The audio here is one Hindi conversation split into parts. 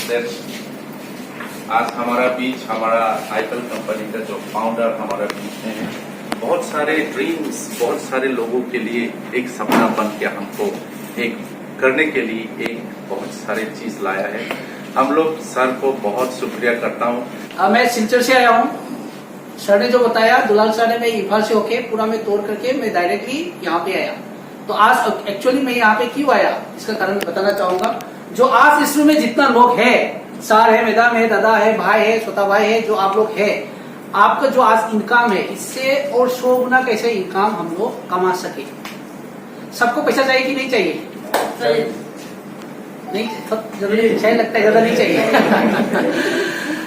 आज हमारा बीच हमारा आईफेल कंपनी का जो फाउंडर हमारा बीच में है, बहुत सारे ड्रीम्स, बहुत सारे लोगों के लिए एक सपना बन के हमको एक करने के लिए एक बहुत सारे चीज लाया है। हम लोग सर को बहुत शुक्रिया करता हूँ। मैं सिलचर से आया हूँ। सर ने जो बताया, दुलाल सर ने, मैं इम्फाल से होके पूरा मैं तोड़ करके मैं डायरेक्टली यहाँ पे आया। तो आज एक्चुअली मैं यहाँ पे क्यों आया, इसका कारण बताना चाहूंगा। जो आज इस रूम में जितना लोग है, सर है, मैडम है, दादा है, भाई है, छोटा भाई है, जो आप लोग है, आपका जो आज इनकम है, इससे और 100 गुना कैसे इनकम हम लोग कमा सके। सबको पैसा चाहिए कि नहीं चाहिए? नहीं, ज्यादा नहीं लगता है, ज्यादा नहीं चाहिए।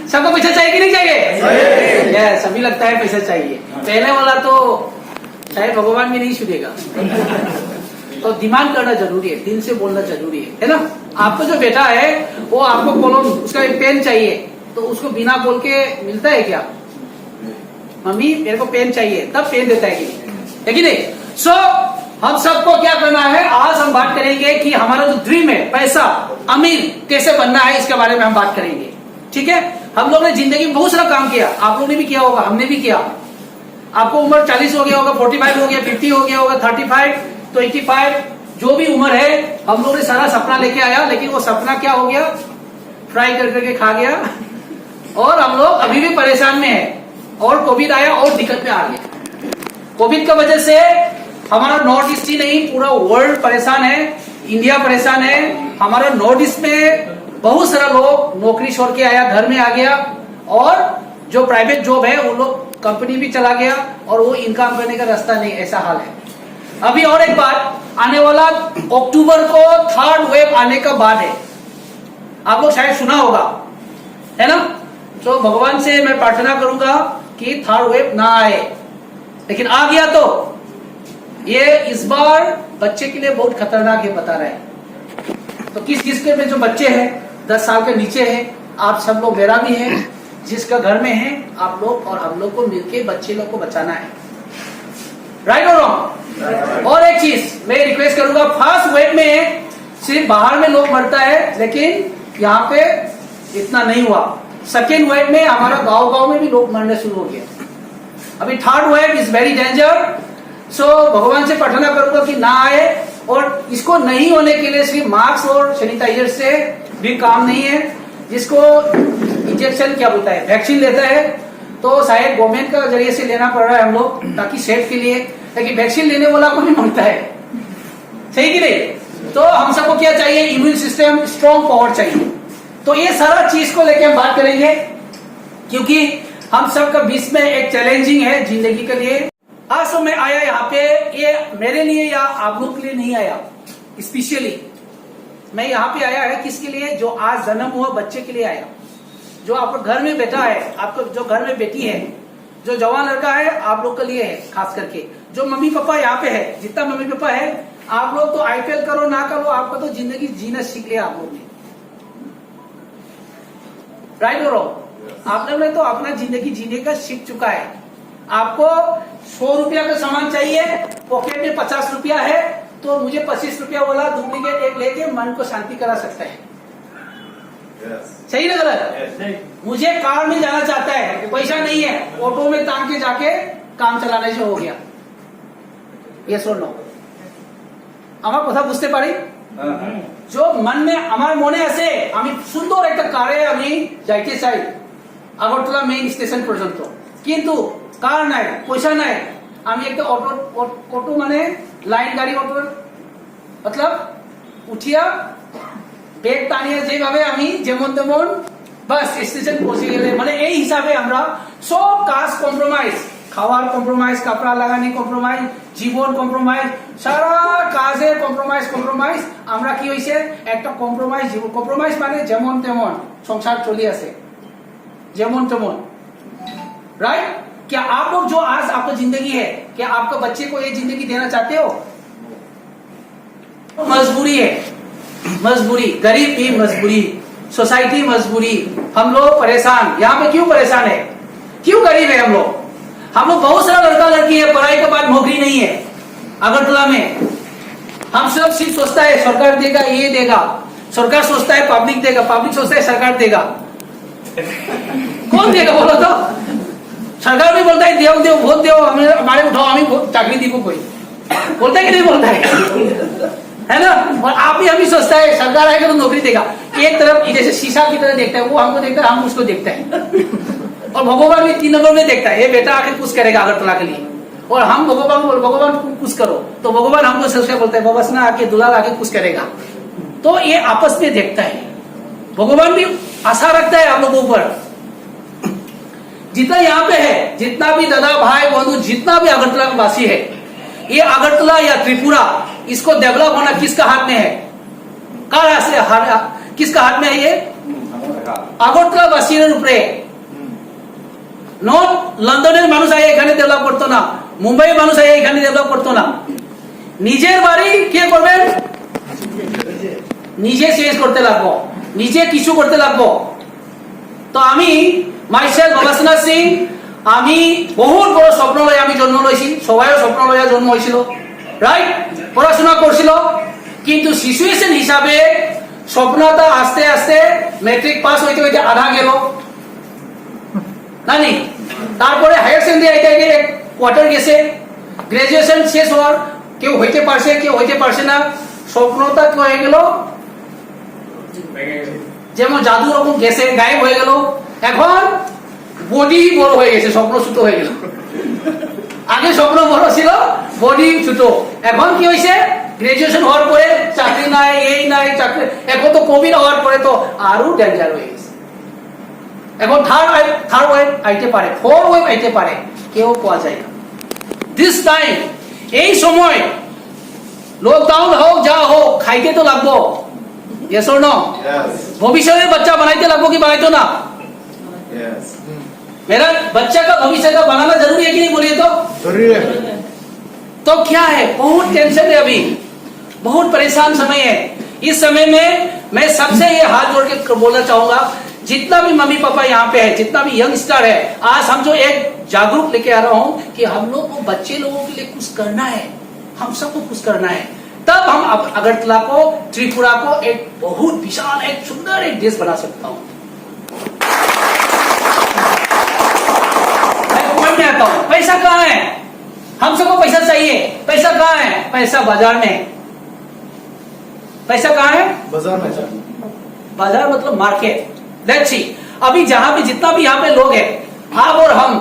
सबको पैसा चाहिए कि नहीं चाहिए? सभी लगता है पैसा चाहिए। पहले वाला तो शायद भगवान भी नहीं सुनेगा। तो डिमांड करना जरूरी है, दिल से बोलना जरूरी है ना। आपको जो बेटा है वो आपको कॉलम, उसका एक पेन चाहिए, तो उसको बिना बोल के मिलता है क्या? मम्मी मेरे को पेन चाहिए, तब पेन देता है कि नहीं? सो हम सबको क्या करना है, आज हम बात करेंगे कि हमारा जो ड्रीम है, पैसा, अमीर कैसे बनना है, इसके बारे में हम बात करेंगे। ठीक है? हम लोग ने जिंदगी में बहुत सारा काम किया, आप लोगों ने भी किया होगा, हमने भी किया। आपको उम्र 40 हो गया होगा, 45 हो गया, 50 हो गया होगा, 35, 25, जो भी उम्र है, हम लोग ने सारा सपना लेके आया, लेकिन वो सपना क्या हो गया? फ्राई कर करके खा गया। और हम लोग अभी भी परेशान में है, और कोविड आया और दिक्कत में आ गया। कोविड की वजह से हमारा नॉर्थ ईस्ट ही नहीं, पूरा वर्ल्ड परेशान है, इंडिया परेशान है। हमारा नॉर्थ ईस्ट में बहुत सारा लोग नौकरी छोड़ के आया, घर में आ गया, और जो प्राइवेट जॉब है वो लोग कंपनी भी चला गया, और वो इनकम करने का रास्ता नहीं, ऐसा हाल है अभी। और एक बात, आने वाला अक्टूबर को 3rd वेव आने का बाद है, आप लोग शायद सुना होगा, है ना। तो भगवान से मैं प्रार्थना करूंगा कि 3rd वेव ना आए, लेकिन आ गया तो ये इस बार बच्चे के लिए बहुत खतरनाक है, बता रहे हैं। तो किस किस के में जो बच्चे हैं 10 साल के नीचे हैं, आप सब लोग, मेरा भी है, जिसका घर में है, आप लोग और हम लोग को मिलके बच्चे लोग को बचाना है। राइट और रॉन्ग? और एक चीज मैं रिक्वेस्ट करूंगा, फर्स्ट वेव में सिर्फ बाहर में लोग मरता है, लेकिन यहाँ पे इतना नहीं हुआ। सेकेंड वेव में हमारा गांव में भी लोग मरने शुरू हो गए। अभी 3rd wave is very danger. So भगवान से प्रार्थना करूंगा कि ना आए, और इसको नहीं होने के लिए सिर्फ मास्क और सैनिटाइजर से भी काम नहीं है। जिसको इंजेक्शन क्या बोलता है, वैक्सीन लेता है, तो शायद गवर्नमेंट का जरिए से लेना पड़ रहा है हम लोग, ताकि सेफ के लिए, लेकिन वैक्सीन लेने वाला को नहीं मांगता है, सही कि नहीं? तो हम सबको क्या चाहिए? इम्यून सिस्टम स्ट्रॉन्ग पावर चाहिए। तो ये सारा चीज को लेके हम बात करेंगे, क्योंकि हम सबका बीच में एक चैलेंजिंग है जिंदगी के लिए। आज तो मैं आया यहाँ पे, ये मेरे लिए या आप लोग के लिए नहीं आया, स्पेशली मैं यहाँ पे आया है किसके लिए? जो आज जन्म हुआ बच्चे के लिए आया, जो आपको घर में बैठा है, आपको जो घर में बेटी है, जो जवान लड़का है, आप लोग के लिए है। खास करके जो मम्मी पापा यहाँ पे है, जितना मम्मी पापा है, आप लोग तो आईपीएल करो ना करो, आपको तो जिंदगी जीना सीख लिया आप लोग ने। राइट और रॉन्ग? आप लोग ने तो अपना जिंदगी जीने का सीख चुका है। आपको 100 रुपया का सामान चाहिए, पॉकेट में 50 रुपया है, तो मुझे 25 रुपया वाला डुप्लीकेट एक लेके मन को शांति करा सकता है। सही ना गलत? मुझे कार में जाना चाहता है, पैसा नहीं है, ऑटो में तान के जाके काम चलाने से हो गया। ये सुन लो, আমার কথা বুঝতে পারি? जो मन में আমার মনে আছে আমি সুন্দর একটা কারে আমি যাইতে চাই আগরতলা মেইন স্টেশন পর্যন্ত, কিন্তু কার নাই, পয়সা নাই। আমি একটা অটো মানে লাইন গাড়ি অটো मतलब উঠিয়া বেগ টানিয়ে যেভাবে আমি যেমন তেমন বাস স্টেশন পৌঁছে গেলে, মানে এই হিসাবে আমরা সব কাজ কম্প্রোমাইজ, খাওয়ার কম্প্রোমাইজ, কাপড়া লাগানি কম্প্রোমাইজ, জীবন কম্প্রোমাইজ, সারা কাজে কম্প্রোমাইজ। আমরা কি হয়েছে একটা কম্প্রোমাইজ জীবন, কম্প্রোমাইজ মানে যেমন তেমন সংসার চলে আসে, যেমন তেমন। राइट? क्या आप लोग जो आज आपका जिंदगी है, क्या आपका बच्चे को ये जिंदगी देना चाहते हो? मजबूरी है, मजबूरी, गरीब की मजबूरी, सोसाइटी मजबूरी। हम लोग परेशान, यहाँ पे क्यों परेशान है, क्यों गरीब है हम लोग? हम लोग बहुत सारा लड़का लड़की है, पढ़ाई के बाद नौकरी नहीं है अगरतला में। हम सब सिर्फ सोचता है सरकार देगा, ये देगा, सरकार सोचता है पब्लिक देगा, पब्लिक सोचता है सरकार देगा। कौन देगा बोलो तो? सरकार भी बोलता है देव देव वोट दो, हमारे उठाओ, हमें चाकरी दी को, कोई बोलता है कि नहीं बोलता है ना? और आप भी, हम भी सोचता है सरकार आएगा तो नौकरी देगा। एक तरफ जैसे शीशा की तरह देखता है, वो हमको देखता है, हम उसको देखते हैं। और भगवान भी 3 नंबर में देखता है, ये बेटा आखिर कुछ करेगा अगरतला के लिए। और हम भगवान कुछ करो, तो भगवान हमको सबसे बोलता है बबसना आके दुलाल आके कुछ करेगा। तो ये आपस में देखता है। भगवान भी आशा रखता है आप लोगों पर। जितना यहाँ पे है, जितना भी दादा भाई बंधु, जितना भी अगरतला वासी है, ये अगरतला या त्रिपुरा, इसको डेवलप होना किसका हाथ में है? किसका हाथ में है? ये আগরতলা বাসীর উপরে। নট লন্ডনের মানুষ আইয়া এখানে ডেভেলপ করতো না, মুম্বাইয়ের মানুষ আইয়া এখানে ডেভেলপ করতো না। নিজের বাড়ি কে করবেন? নিজে চেঞ্জ করতে লাগবো, নিজে কিছু করতে লাগবো। তো আমি মাইসেল বাবাসনা সিং, আমি বহুত বড় স্বপ্ন লয়ে আমি জন্ম লইছি, সবাইও স্বপ্ন লইয়া জন্ম হয়েছিল, রাইট? পড়াশোনা করছিল, কিন্তু সিচুয়েশন হিসাবে স্বপ্নটা আস্তে আস্তে ম্যাট্রিক পাস হইতে হইতে আধা গেল, নানি? তারপরে হায়ার সেকেন্ডারি আইতে আইতে কোয়ার্টার গেছে, গ্রাজুয়েশন শেষ হওয়ার কেউ হইতে পারছে, কেউ হইতে পারছে না। স্বপ্নটা কি হয়ে গেল? যেমন জাদু রকম গেছে, গায়েব হয়ে গেল। এখন বডি বড় হয়ে গেছে, স্বপ্ন ছোট হয়ে গেল। আগে স্বপ্ন বড় ছিল, বডি ছোট। এখন কি হয়েছে? গ্রাজুয়েশন হওয়ার পরে চাকরি নাই, এই নাই চাকরি। এখন তো কোভিড হওয়ার পরে তো আরো ডেঞ্জার হয়ে গেছে। এখন থার্ড ওয়েভ আইতে পারে, ফোর্থ ওয়েভ আইতে পারে, কেউ পাওয়া যায় না। দিস টাইম, এই সময় লকডাউন হোক যা হোক, খাইতে তো লাগবো। Yes or no? ভবিষ্যতের বাচ্চা বানাইতে লাগবো কি বানাইতো না? मेरा बच्चा का भविष्य का बनाना जरूरी है कि नहीं, बोलिए तो? जरूरी है। तो क्या है, बहुत टेंशन है, अभी बहुत परेशान समय है। इस समय में मैं सबसे ये हाथ जोड़ के बोलना चाहूंगा, जितना भी मम्मी पापा यहाँ पे है, जितना भी यंग स्टार है, आज हम जो एक जागरूक लेके आ रहा हूँ कि हम लोग को बच्चे लोगों के लिए कुछ करना है, हम सबको कुछ करना है। तब हम अगरतला को, त्रिपुरा को एक बहुत विशाल, एक सुंदर एक देश बना सकता हूँ। आता हूं, पैसा कहाँ है? हम सबको पैसा चाहिए। पैसा कहाँ है? पैसा बाजार में। पैसा कहाँ है? बाजार में। बाजार मतलब मार्केट। लेट्स सी, अभी जहां पे जितना भी यहाँ पे लोग हैं, आप और हम,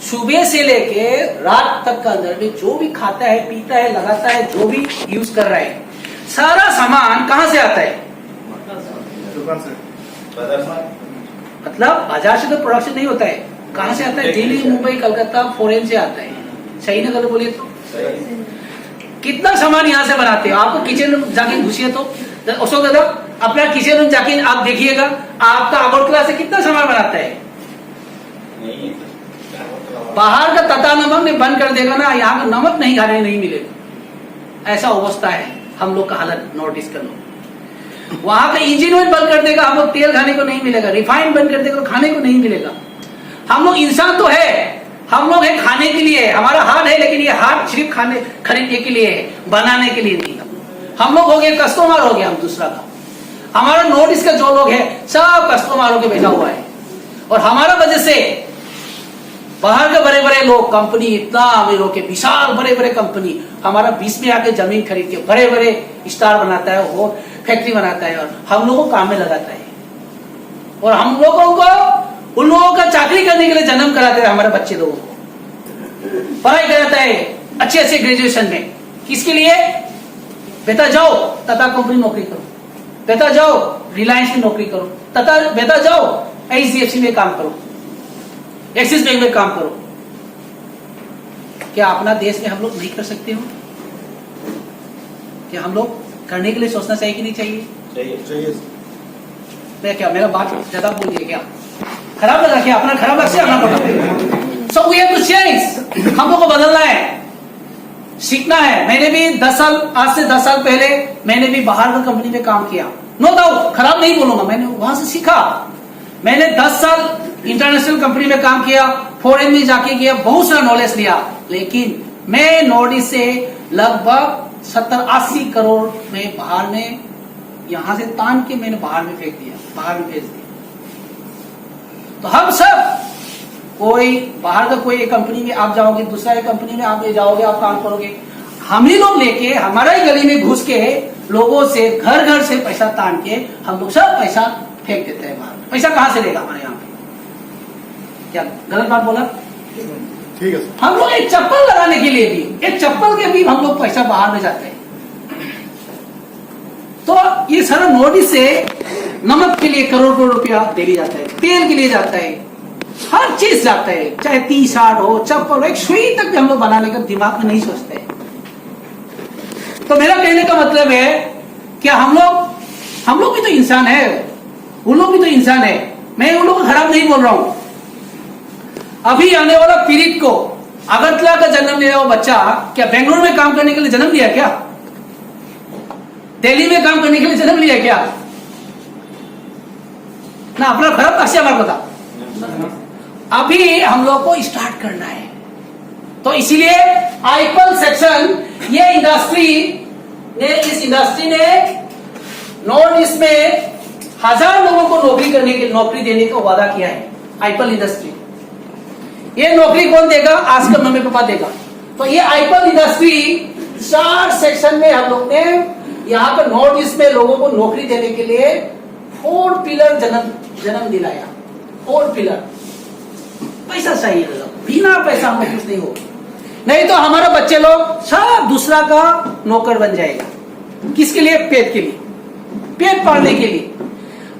सुबह से लेके रात तक का अंदर में जो भी खाता है, पीता है, लगाता है, जो भी यूज कर रहा है, सारा सामान कहां से आता है? दुकान से, बाजार से। मतलब बाजार से तो प्रोडक्शन नहीं होता है, कहां से आता है? दिल्ली, मुंबई, कलकत्ता, फॉरेन से आता है। सही ना गलत बोलिए तो? कितना सामान यहाँ से बनाते हो? आपको किचन रूम जाके घुसिए तो अशोक दादा, अपना किचन रूम जाके आप देखिएगा, आपका अगरतला से कितना सामान बनाता है? बाहर का तता नमक ने बंद कर देगा ना, यहाँ का नमक नहीं खाने नहीं मिलेगा। ऐसा अवस्था है हम लोग का हालत, नॉर्थ ईस्ट का लोग। वहां का इंजन ऑयल बंद कर देगा, हम लोग तेल खाने को नहीं मिलेगा, रिफाइंड बंद कर देगा, खाने को नहीं मिलेगा। हम लोग इंसान तो है, हम लोग है खाने के लिए, हमारा हाथ है, लेकिन ये हाथ सिर्फ खाने खरीदने के लिए है, बनाने के लिए नहीं। हम लोग हो गए कस्टमर, हो गया हम दूसरा का। हमारा नॉर्थ ईस्ट का जो लोग है सब कस्टमर के बैठा हुआ है। और हमारा वजह से बाहर के बड़े बड़े लोग, कंपनी इतना अमीर हो के, विशाल बड़े बड़े कंपनी हमारा बीच में आके जमीन खरीद के बड़े बड़े स्टार बनाता है, वो फैक्ट्री बनाता है और हम लोगों को काम में लगाता है। और हम लोगों को, उन लोगों का चाकरी करने के लिए जन्म कराते हैं, हमारे बच्चे लोगों को पढ़ाई कराता है अच्छे अच्छे ग्रेजुएशन में। किसके लिए? बेटा जाओ टाटा कंपनी नौकरी करो, बेटा जाओ रिलायंस की नौकरी करो, बेटा जाओ HDFC में काम करो, एक्सिस बैंक में काम करो। क्या अपना देश में हम लोग नहीं कर सकते हो? क्या हम लोग करने के लिए सोचना चाहिए कि नहीं चाहिए? चाहिए। मैं क्या, मेरा बात ज्यादा बोल दिया क्या? खराब लगा क्या? अपना खराब लग से अपना पता। So we have to change, हम लोग को बदलना है, सीखना है। मैंने भी 10 साल, आज से 10 साल पहले मैंने भी बाहर का कंपनी में काम किया, नो डाउट, खराब नहीं बोलूंगा, मैंने वहां से सीखा। मैंने 10 साल इंटरनेशनल कंपनी में काम किया, फॉरेन में जाके किया, बहुत सारा नॉलेज लिया। लेकिन मैं नॉर्थ ईस्ट से लगभग 70-80 करोड़ में बाहर में यहां से तान के मैंने बाहर में फेंक दिया, बाहर में भेज दिया। तो हम सब कोई बाहर का कोई एक कंपनी में आप जाओगे, दूसरा एक कंपनी में आप ले जाओगे, आप काम करोगे, हम ही लोग लेके हमारा ही गली में घुस के लोगों से घर घर से पैसा तान के हम लोग सब पैसा फेंक देते हैं बाहर। पैसा कहां से लेगा हमारे यहाँ पे? क्या गलत बात बोला? ठीक है सर। हम लोग एक चप्पल लगाने के लिए भी, एक चप्पल के भी हम लोग पैसा बाहर में जाते हैं। तो ये सारा नोटिस से नमक के लिए करोड़ रुपया दे दिया जाता है, तेल के लिए जाता है, हर चीज जाता है, चाहे टी शर्ट हो, चप्पल हो, एक सुई तक भी हम लोग बनाने का दिमाग में नहीं सोचते। तो मेरा कहने का मतलब है कि हम लोग भी तो इंसान है, उन लोग भी तो इंसान है। मैं उन लोगों को खराब नहीं बोल रहा हूं। अभी आने वाला पीड़ित को अगरतला का जन्म लिया हुआ बच्चा क्या बेंगलुरु में काम करने के लिए जन्म लिया क्या? दिल्ली में काम करने के लिए जन्म लिया क्या? ना अपना खराब पक्ष हमारा पता। अभी हम लोग को स्टार्ट करना है। तो इसीलिए आईपल सेक्शन, ये इस इंडस्ट्री ने नॉर्थ ईस्ट में 1000 लोगों को नौकरी देने का वादा किया है। आईपल इंडस्ट्री, ये नौकरी कौन देगा? आज का मम्मी पापा देगा। तो ये आईपल इंडस्ट्री 4 सेक्शन में हम लोग ने यहाँ पर नॉर्थ ईस्ट में लोगों को नौकरी देने के लिए 4 पिलर जन्म दिलाया। 4 पिलर। पैसा चाहिए, बिना पैसा हम कुछ नहीं हो, नहीं तो हमारा बच्चे लोग सब दूसरा का नौकर बन जाएगा। किसके लिए? पेट के लिए, पेट पालने के लिए।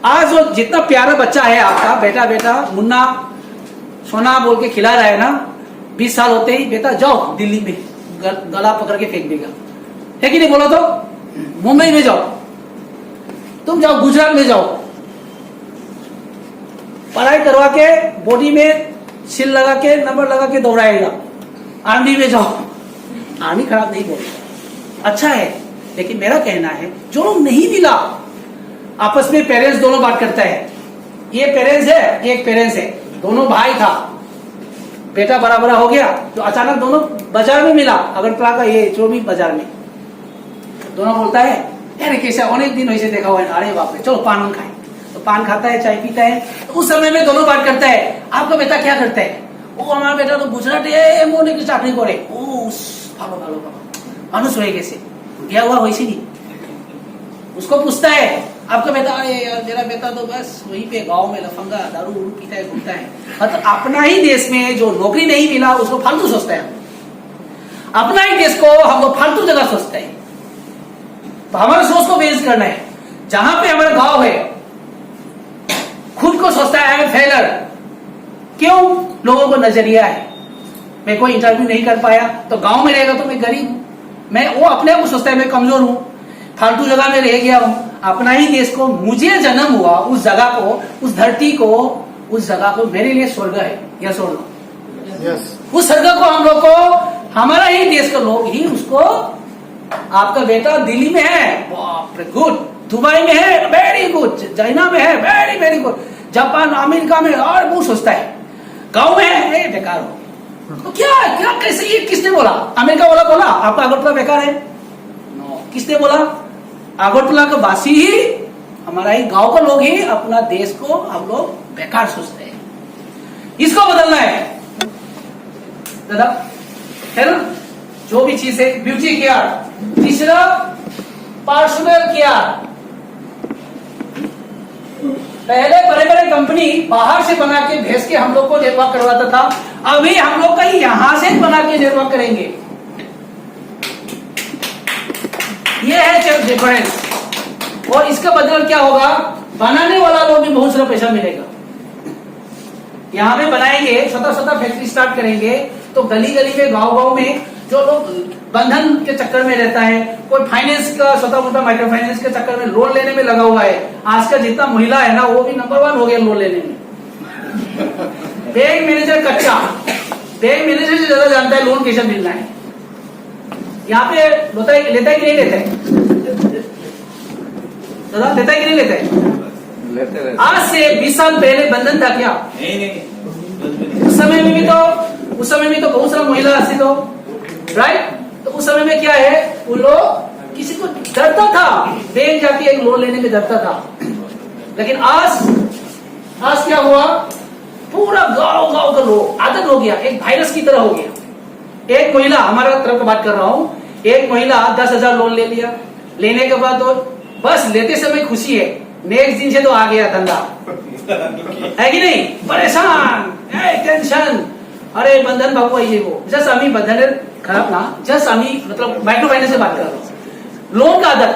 आज वो जितना प्यारा बच्चा है आपका, बेटा मुन्ना सोना बोल के खिला रहा है ना, 20 साल होते ही बेटा जाओ दिल्ली में, गला पकड़ के फेंक देगा, है कि नहीं? बोलो तो मुंबई में जाओ, तुम जाओ गुजरात में जाओ, पढ़ाई करवा के बॉडी में सिल लगा के नंबर लगा के दौड़ाएगा। आर्मी में जाओ, आर्मी खराब नहीं बोलता, अच्छा है, लेकिन मेरा कहना है जो लोग नहीं मिला, आपस में पेरेंट्स दोनों बात करता है, ये पेरेंट्स है, एक पेरेंट्स है, दोनों भाई था, बेटा बड़ा बड़ा हो गया, तो अचानक दोनों बाजार में मिला, अगरतला का ये जो भी बाजार में, दोनों बोलता है अरे कैसे अनेक दिन वैसे देखा हुआ है, अरे बाप रे चलो पान खाए, तो पान खाता है, चाय पीता है। तो उस समय में दोनों बात करता है, आपका बेटा क्या करता है? वो हमारा बेटा तो गुजरात मोने की चाकरी करे। ओ भालो भालो भालो मानुष रहे कैसे गया हुआ वैसे नहीं। उसको पूछता है आपका बेटा? अरे यार मेरा बेटा तो बस वहीं पे गांव में लफंगा दारू पीता है, घूमता है। मतलब अपना ही देश में जो नौकरी नहीं मिला उसको फालतू सोचता है। अपना ही देश को हम लोग फालतू जगह सोचते हैं। तो हमारे सोच को बेस करना है। जहां पे हमारा गांव है, खुद को सोचता है आई एम फेलर। क्यों? लोगों को नजरिया है, मैं कोई इंटरव्यू नहीं कर पाया, तो गांव में रहेगा तो मैं गरीब हूं, मैं वो अपने आप को सोचता है मैं कमजोर हूं, फालतू जगह में रह गया हूं। अपना ही देश को, मुझे जन्म हुआ उस जगह को, उस धरती को, उस जगह को मेरे लिए स्वर्ग है, या स्वर्ग? यस। उस स्वर्ग को हम लोग को, हमारा ही देश के लोग ही उसको, आपका बेटा दिल्ली में है, बाप रे गुड, दुबई में है, वेरी गुड, चाइना में है, very very good, Japan America में, और वो सोचता है गांव में है बेकार हो। तो क्या क्या कैसे? ये किसने बोला? अमेरिका वाला बोला आपका अगरतला बेकार है? नो, किसने बोला? अगरतला का वासी ही, हमारा ही गांव का लोग ही अपना देश को हम लोग बेकार सोचते हैं। इसको बदलना है दादा, है ना? जो भी चीज है, ब्यूटी केयर। तीसरा पर्सनल केयर। पहले बड़े बड़े कंपनी बाहर से बना के भेज के हम लोग को निर्वाह करवाता था, अभी हम लोग कहीं यहां से बना के निर्वाह करेंगे। ये है डिफरेंस। और इसका बदल क्या होगा? बनाने वाला लोग भी बहुत सारा पैसा मिलेगा। यहां पे बनाएंगे, छोटा छोटा फैक्ट्री स्टार्ट करेंगे, तो गली गली में, गांव गांव में जो लोग बंधन के चक्कर में रहता है, कोई फाइनेंस का छोटा मोटा माइक्रो फाइनेंस के चक्कर में लोन लेने में लगा हुआ है, आज का जितना महिला है ना वो भी नंबर 1 हो गया लोन लेने में। बैंक मैनेजर कच्चा, बैंक मैनेजर से ज्यादा जानता है लोन कैसे मिलना है। यहाँ पे लेता है कि नहीं लेता है? दादा लेता है कि नहीं लेता है? आज से 20 साल पहले बंधन था क्या? नहीं। उस समय में भी तो बहुत सारा महिला थी, तो राइट। तो उस समय में क्या है, वो लोग किसी को डरता था, बैंक जाके एक लोन लेने में डरता था। लेकिन आज क्या हुआ, पूरा गांव का लोग आदत हो गया, एक वायरस की तरह हो गया। एक महिला, हमारा तरफ की बात कर रहा हूं, एक महिला 10,000 लोन ले लिया, लेने के बाद तो बस लेते समय खुशी है, नेक्स्ट दिन से तो आ गया धंधा, है कि नहीं, परेशान, टेंशन, अरे बंधन बाबू ये वो, जस्ट आम्ही बंधन खराब ना, जस्ट आम्ही मतलब माइक्रो फाइनेंस से बात कर रहा हूँ, लोन का आदत।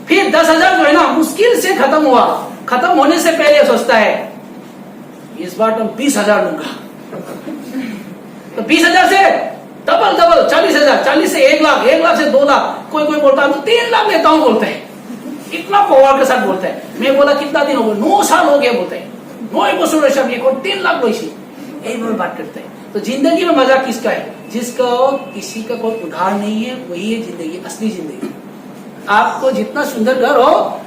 फिर 10,000 जो है ना मुश्किल से खत्म हुआ, खत्म होने से पहले सोचता है इस बार तो 20,000 लूंगा, तो 20,000 से डबल 40,000, 40 से 1 लाख, 1 लाख से 2 लाख, कोई बोलता है तो 3 लाख लेता हूं बोलते हैं, इतना पावर के साथ बोलता है। मैं बोला कितना दिन हो गया, 9 साल हो गया बोलते हैं, 9 बसुर 3 लाख वैसी यही बात करते हैं। तो जिंदगी में मजा किसका है, जिसका किसी का कोई उधार नहीं है, वही है जिंदगी, असली जिंदगी। आपको जितना सुंदर घर हो,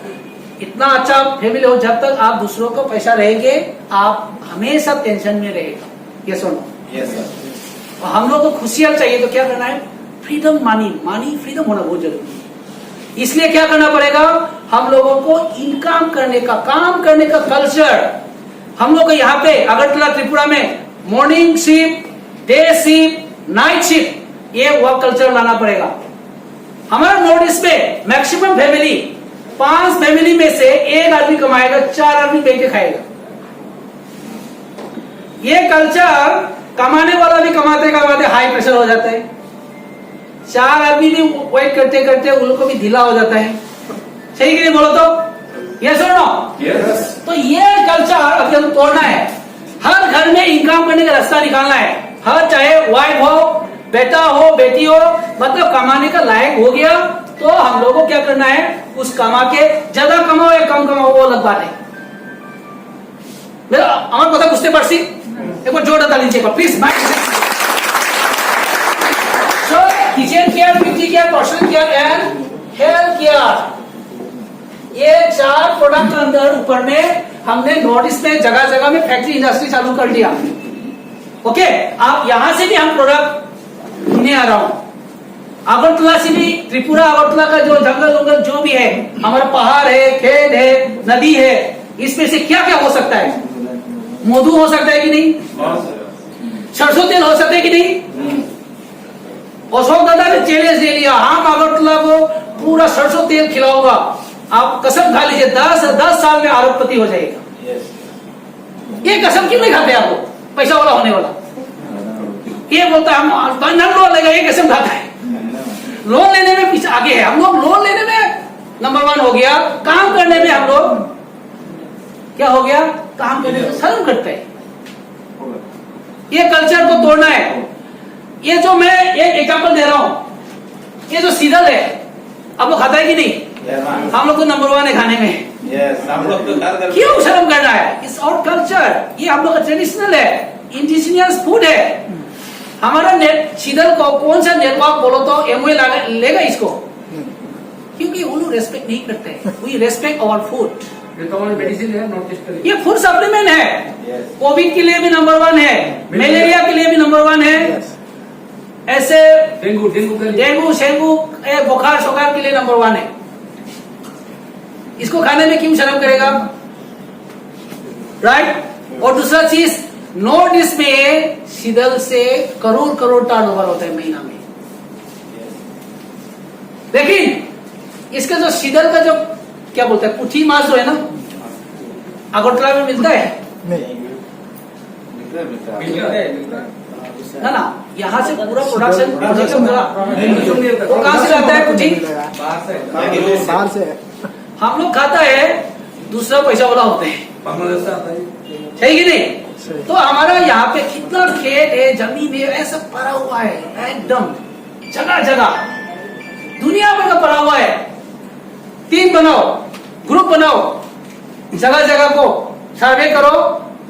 इतना अच्छा फैमिली हो, जब तक आप दूसरों को पैसा रहेंगे आप हमेशा टेंशन में रहेगा। ये सुनो, यस सर। और हम लोग को खुशियां चाहिए तो क्या करना है, फ्रीडम, मनी फ्रीडम होना बहुत जरूरी है। इसलिए क्या करना पड़ेगा, हम लोगों को इनकम करने का, काम करने का कल्चर, हम लोग को यहाँ पे अगरतला त्रिपुरा में morning shift, day shift, night shift, ये वर्क कल्चर लाना पड़ेगा। हमारा नॉर्थ ईस्ट में मैक्सिमम फैमिली, 5 फैमिली में से 1 आदमी कमाएगा, 4 आदमी बैठ के खाएगा। ये कल्चर, कमाने वाला भी कमाते कमाते हाई प्रेशर हो जाता है, 4 आदमी भी वेट करते करते उनको भी ढीला हो जाता है, सही कि नहीं बोलो तो, यस और नो? यस। तो ये कल्चर अभी हम तोड़ना है, हर घर में इनकम करने का रास्ता निकालना है, हर चाहे वाइफ हो, बेटा हो, बेटी हो, मतलब कमाने का लायक हो गया तो हम लोगों को क्या करना है, उस कमा के ज्यादा कमाओ या कम कमाओ वो अलग बात है। मेरा আমার কথা বুঝতে পারছি, একবার জোরে তালি দিয়ে please. So kitchen care, beauty care, personal care and health care, ये 4 प्रोडक्ट के अंदर ऊपर में हमने नॉर्थ ईस्ट में जगह जगह में फैक्ट्री इंडस्ट्री चालू कर दिया। ओके, आप यहां से भी हम प्रोडक्ट ढूंढने आ रहा हूं, अगरतला से भी, त्रिपुरा अगरतला का जो जंगल जो भी है, हमारा पहाड़ है, खेत है, नदी है, इसमें से क्या क्या हो सकता है, मधु हो सकता है कि नहीं, सरसों तेल हो सकता है कि नहीं। अशोक दादा ने चैलेंज ले लिया, हम अगरतला को पूरा सरसों तेल खिलाऊंगा, आप कसम खा लीजिए 10 साल में अरबपति हो जाएगा। ये कसम क्यों नहीं खाते आप लोग, पैसा वाला होने वाला, ये बोलता है हम बंधन लोन लेगा, ये कसम खाता है, लोन लेने में पीछे आगे है। हम लोग लोन लेने में नंबर 1 हो गया, काम करने में हम लोग क्या हो गया, काम करने में शर्म करते हैं। ये कल्चर को तोड़ना है। ये जो मैं एक एग्जांपल दे रहा हूं, ये जो सीजल है आप लोग खाता है कि नहीं, हम लोग तो नंबर 1 है खाने में, हम लोग तो क्यों शर्म करना है, इट्स आवर कल्चर, ये हम लोग का ट्रेडिशनल है, इंडिजिनियस फूड है। हमारा शीतल को कौन सा नेटवर्क बोलो तो एमओए लेगा इसको, क्योंकि वो लोग रेस्पेक्ट नहीं करते हैं। We respect our food, medicine है नॉर्थ ईस्ट, ये फूड सप्लीमेंट है, कोविड के लिए भी नंबर 1 है, मलेरिया के लिए भी नंबर 1 है, ऐसे डेंगू शेंगू बुखार शुगर के लिए नंबर 1 है। इसको खाने में क्यों शर्म करेगा, राइट। और दूसरा चीज, नॉर्थ ईस्ट में शीतल से करोड़ टर्नओवर होता है महीना में, लेकिन इसका जो शीतल का जो क्या बोलते हैं, पुठी मांस जो है ना, अगरतला में मिलता है ना, यहाँ से पूरा प्रोडक्शन पूरा, वो कहाँ से लाता है पुठी, बाहर से हम लोग खाता है, दूसरा पैसा वाला होते हैं, बांग्लादेश से आता है, है कि नहीं। तो हमारा यहाँ पे कितना खेत है, जमीन है, ऐसा पड़ा हुआ है, एकदम जगह जगह दुनिया भर का पड़ा हुआ है। टीम बनाओ, ग्रुप बनाओ, जगह जगह को सर्वे करो,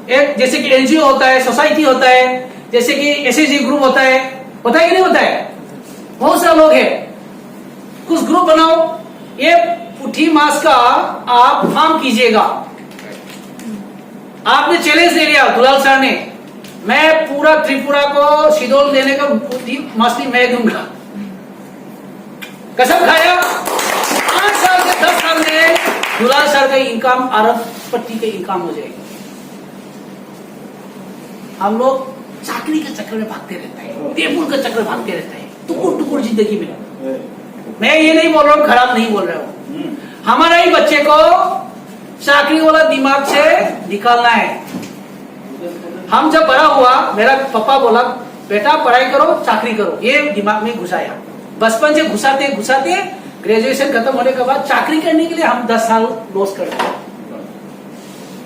एक जैसे कि एनजीओ होता है, सोसाइटी होता है, जैसे कि एसएसजी ग्रुप होता है कि नहीं होता है, बहुत सारे लोग हैं, कुछ ग्रुप बनाओ, ये पुठी मांस का आप फार्म कीजिएगा। आपने चैलेंज ले लिया दुलाल सर ने, मैं पूरा त्रिपुरा को शिडोल देने का पुठी मछली मैं दूंगा, कसम खाया, 5 साल से 10 साल में दुलाल सर का इनकम अरबपति के इनकम हो जाएगी। हम लोग चाकरी के चक्कर में भागते रहते हैं, टेबुल के चक्कर में भागते रहते हैं, टुकुर टुकुर जिंदगी में। मैं ये नहीं बोल रहा हूँ, खराब नहीं बोल रहा हूँ, हमारा ही बच्चे को चाकरी वाला दिमाग से निकालना है। हम जब बड़ा हुआ, मेरा पापा बोला बेटा पढ़ाई करो, चाकरी करो, ये दिमाग में घुसाया। बचपन से घुसाते घुसाते ग्रेजुएशन खत्म होने के बाद चाकरी करने के लिए हम 10 साल लॉस कर दिए।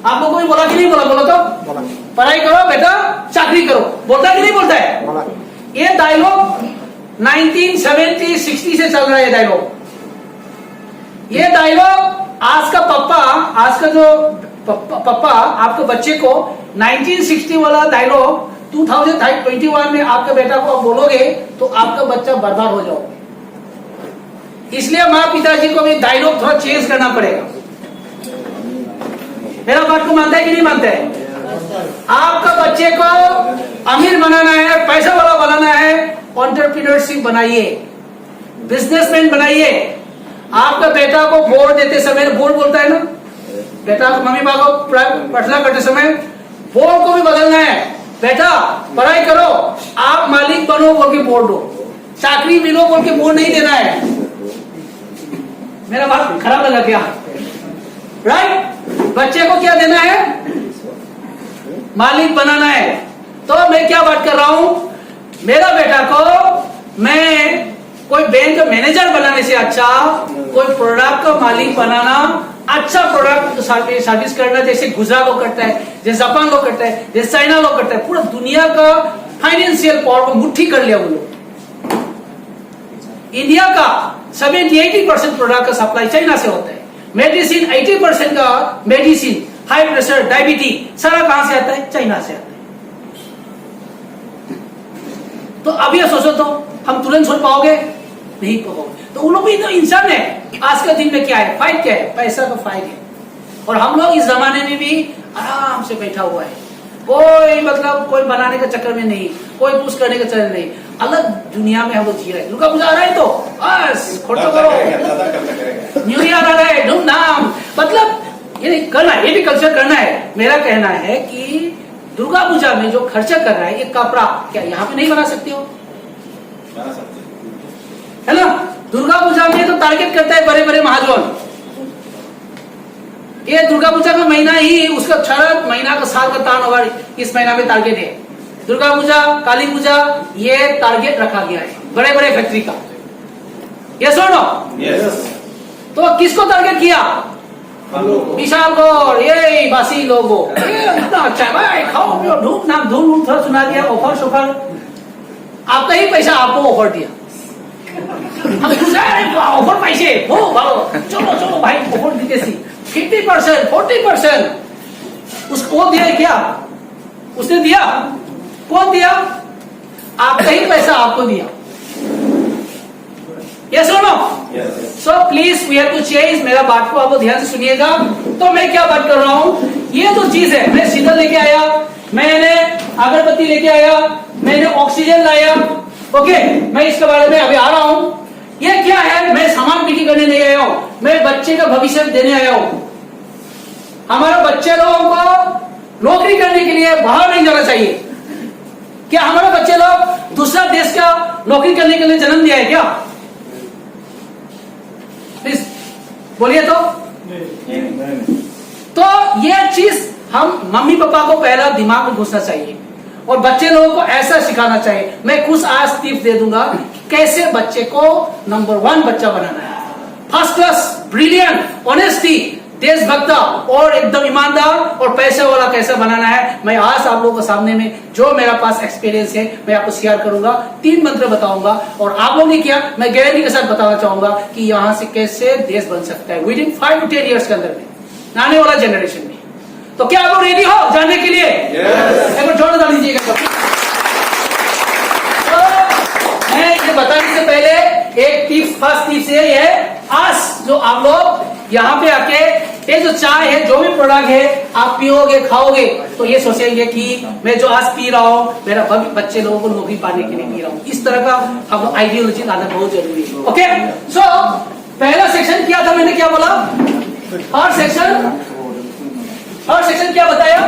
आपको कोई बोला कि नहीं बोला? बोला तो पढ़ाई करो बेटा, चाकरी करो, बोलता है कि नहीं बोलता है? ये डायलॉग 1970-60 से चल रहा है डायलॉग। ये डायलॉग आज का पापा, आज का जो पापा आपके बच्चे को 1960 वाला डायलॉग 2021 में आपके बेटा को आप बोलोगे तो आपका बच्चा बर्बाद हो जाओगे। इसलिए माँ पिताजी को भी डायलॉग थोड़ा चेंज करना पड़ेगा। मेरा बात को मानता है कि नहीं मानता है? आपका बच्चे को अमीर बनाना है, पैसा वाला बनाना है, एंटरप्रेन्योरशिप बनाइए, बिजनेसमैन बनाइए। आपका बेटा को बोर्ड देते समय बोर्ड बोलता है ना, बेटा को मम्मी पापा को पढ़ना करते समय बोर्ड को भी बदलना है। बेटा पढ़ाई करो, आप मालिक बनो बोल के बोर्ड दो, चाकरी मिलो बोल के बोर्ड नहीं देना है। मेरा बात खराब लगा क्या? राइट? बच्चे को क्या देना है? मालिक बनाना है। तो मैं क्या बात कर रहा हूं, मेरा बेटा को मैं कोई बैंक का मैनेजर बनाने से अच्छा कोई प्रोडक्ट का मालिक बनाना, अच्छा प्रोडक्ट सर्विस करना, जैसे गुजरात लोग करता है, जैसे जापान लोग करता है, जैसे चाइना लोग करता है। पूरा दुनिया का फाइनेंशियल पावर को मुट्ठी कर लिया वो लोग। इंडिया का 70-80% प्रोडक्ट का सप्लाई चाइना से होता है। मेडिसिन 80% का मेडिसिन, हाई प्रेशर, डायबिटीज सारा कहां से आता है? चाइना से आता है। तो अब ये सोचो तो हम तुरंत छोड़ पाओगे? नहीं पाओगे। तो उन लोग भी तो इंसान है। आज के दिन में क्या है? फाइट क्या है? पैसा का फाइट है। और हम लोग इस जमाने में भी आराम से बैठा हुआ है, कोई मतलब कोई बनाने के चक्कर में नहीं, कोई कुछ करने के चक्कर में नहीं, अलग दुनिया में हम लोग जी रहे हैं। दुर्गा पूजा आ रहा है तो बस खर्चा करो, न्यू ईयर आ रहा है धूमधाम, मतलब ये करना, ये भी कल्चर करना है। मेरा कहना है कि दुर्गा पूजा में जो खर्चा कर रहा है ये कपड़ा क्या यहाँ पे नहीं बना सकते हो? है ना? दुर्गा पूजा में तो टारगेट करता है बड़े बड़े महाजन। ये दुर्गा पूजा का महीना ही उसका 6 महीना का साल का तान होगा, इस महीना में टारगेट है। दुर्गा पूजा, काली पूजा, ये टारगेट रखा गया है बड़े बड़े फैक्ट्री का। यस और नो? यस। तो किसको टारगेट किया? विशाल गौर, ये बासी लोगों, इतना अच्छा है भाई, खाओ पियो, धूम थोड़ा सुना दिया, ऑफर शोफर, आपका ही पैसा आपको ऑफर दिया। ऑफर पैसे हो भालो, चलो चलो भाई ऑफर देते सी 50%, 40% उसको वो दिया क्या? उसने दिया? कौन दिया? आपका ही पैसा आपको दिया। यस और no? So please we have to change. मेरा बात को आप ध्यान से सुनिएगा। तो मैं क्या बात कर रहा हूं, ये जो चीज है, मैं शीतल लेके आया, मैंने अगरबत्ती लेके आया, मैंने ऑक्सीजन लाया, ओके, मैं इसके बारे में अभी आ रहा हूं। ये क्या है? मैं सामान बिक्री करने नहीं आया हूं, मैं बच्चे का भविष्य देने आया हूं। हमारे बच्चे लोगों को नौकरी करने के लिए बाहर नहीं जाना चाहिए। क्या हमारे बच्चे लोग दूसरा देश का नौकरी करने के लिए जन्म दिया है क्या? प्लीज बोलिए तो। तो ये चीज हम मम्मी पापा को पहला दिमाग में घुसना चाहिए और बच्चे लोगों को ऐसा सिखाना चाहिए। मैं कुछ आज टिप्स दे दूंगा कैसे बच्चे को नंबर 1 बच्चा बनाना है, फर्स्ट क्लास, ब्रिलियंट, ऑनेस्टी, देशभक्त और एकदम ईमानदार और पैसे वाला कैसे बनाना है। मैं आज आप लोगों के सामने में जो मेरा पास एक्सपीरियंस है मैं आपको शेयर करूंगा। 3 मंत्र बताऊंगा और आप लोगों ने किया, मैं गारंटी के साथ बताना चाहूंगा कि यहाँ से कैसे देश बन सकता है विद इन 5 to 10 years के अंदर में, आने वाला जनरेशन में। तो क्या आप लोग रेडी हो जानने के लिए? एक बार जोर डाल दीजिएगा। तो मैं ये बताने से पहले एक टिप्स, फर्स्ट टिप्स है आज जो आप लोग यहाँ पे आके ये जो चाय है, जो भी प्रोडक्ट है आप पियोगे, खाओगे तो ये सोचेंगे कि मैं जो आज पी रहा हूँ मेरा बच्चे लोगों को नौकरी पाने के लिए पी रहा हूँ। इस तरह का हम आइडियोलॉजी लाना बहुत जरूरी है। ओके, सो पहला सेक्शन क्या था, मैंने क्या बोला? फर्स्ट सेक्शन क्या बताया?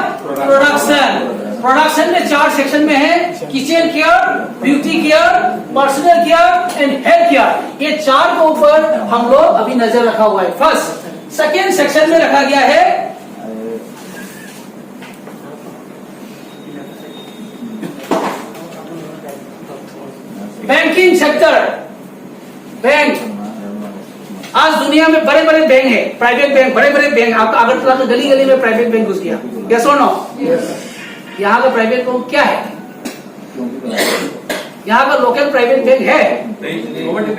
प्रोडक्शन में 4 सेक्शन में है, kitchen care, beauty care, personal care and health care. ये 4 के ऊपर हम लोग अभी नजर रखा हुआ है। फर्स्ट सेकेंड सेक्शन में रखा गया है बैंकिंग सेक्टर। बैंक, आज दुनिया में बड़े बड़े बैंक है, प्राइवेट बैंक, बड़े बड़े बैंक। आपका अगरतला में गली गली में प्राइवेट बैंक घुस गया, यस और नो? यहाँ का प्राइवेट बैंक क्या है? यहाँ का लोकल प्राइवेट बैंक है? गवर्नमेंट